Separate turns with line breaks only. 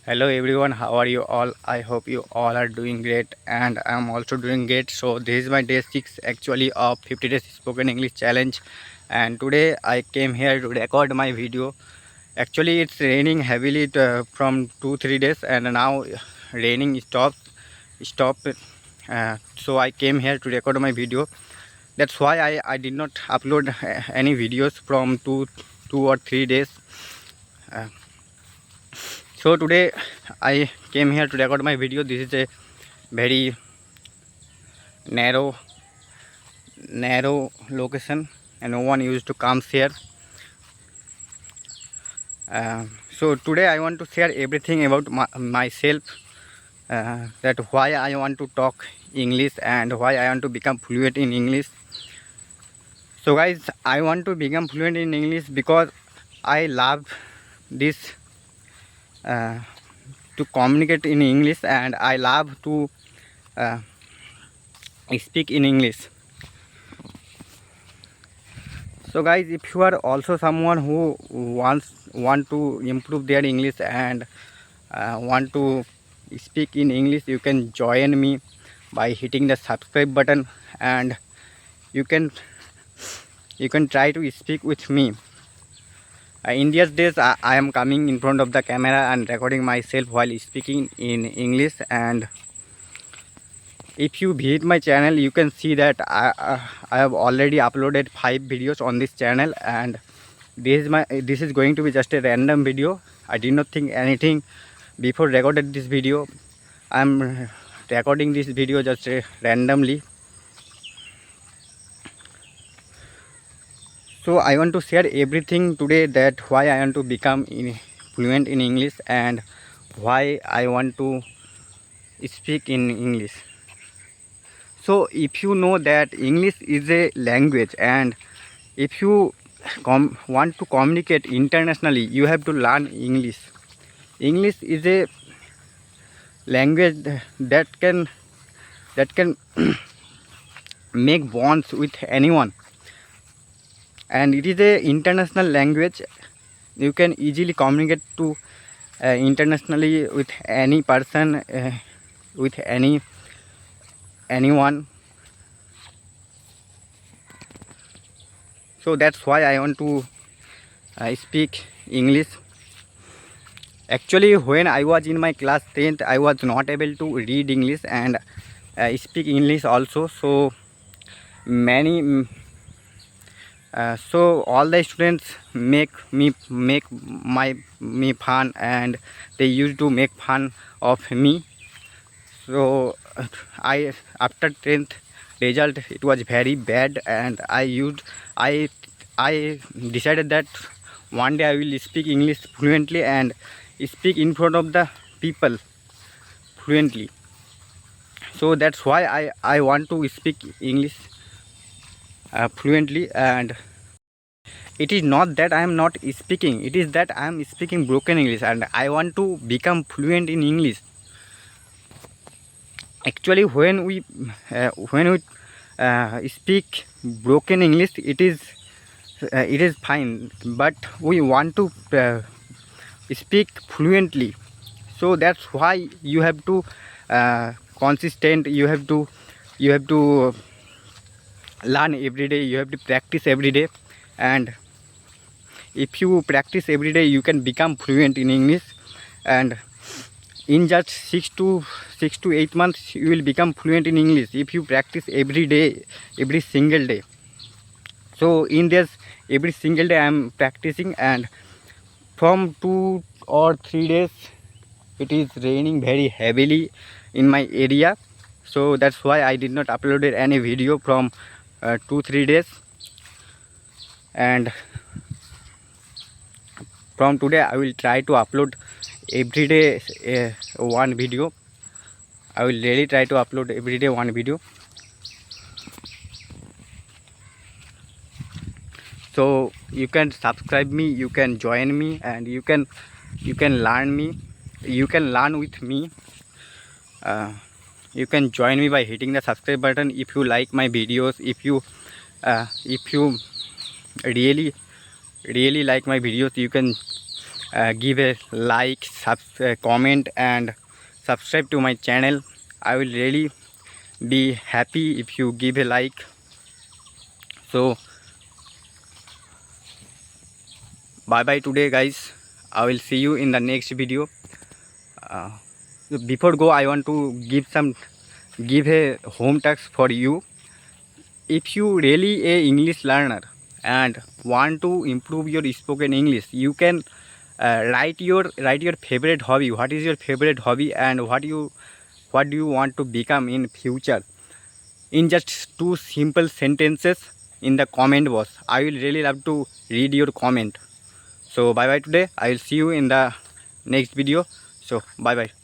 Hello everyone, how are you all? I hope you all are doing great and I'm also doing great. So this is my day 6 actually of 50 days spoken English challenge, and today I came here to record my video. Actually it's raining heavily from 2-3 days, and now raining stopped. So I came here to record my video. That's why I did not upload any videos from 2 or 3 days. Uh, so today I came here to record my video. This is a very narrow location and no one used to come here. So today I want to share everything about myself, that why I want to talk English and why I want to become fluent in English. So guys, I want to become fluent in English because I love this, to communicate in English, and I love to uh, speak in English. So guys, if you are also someone who want to improve their English and want to speak in English, you can join me by hitting the subscribe button, and you can try to speak with me. In these days I am coming in front of the camera and recording myself while speaking in English, and if you visit my channel you can see that I have already uploaded 5 videos on this channel, and this is going to be just a random video. I did not think anything before recorded this video. I'm recording this video just randomly. So I want to share everything today, that why I want to become fluent in English and why I want to speak in English. So if you know that English is a language, and if you want to communicate internationally, you have to learn English. English is a language that can make bonds with anyone, and it is a international language. You can easily communicate to internationally with any person, with anyone. So that's why I want to speak English. Actually, when I was in my class 10th, I was not able to read English and speak English also. So many so all the students make me fun, and they used to make fun of me. So I, after 10th result, it was very bad, and I I decided that one day I will speak English fluently and speak in front of the people fluently. So that's why I want to speak English fluently. And it is not that I am not speaking, it is that I am speaking broken English, and I want to become fluent in English. Actually, when we speak broken English, it is fine, but we want to speak fluently. So that's why you have to consistent. You have to learn every day. You have to practice every day, and if you practice every day, you can become fluent in English. And in just 6 to 8 months, you will become fluent in English if you practice every day, every single day. So in this, every single day I am practicing, and from 2 or 3 days it is raining very heavily in my area. So that's why I did not upload any video from 2-3 days. And from today I will try to upload every day one video. I will really try to upload every day one video. So you can subscribe me, you can join me, and you can learn me. You can learn with me. You can join me by hitting the subscribe button if you like my videos. If you really like my videos, you can give a like, comment and subscribe to my channel. I will really be happy if you give a like. So bye bye today guys. I will see you in the next video. uh, Before go, I want to give a home task for you. If you really a English learner and want to improve your spoken English, you can write your favorite hobby. What is your favorite hobby and what do you want to become in future, in just 2 simple sentences in the comment box. I will really love to read your comment. So bye bye today. I will see you in the next video. So bye bye.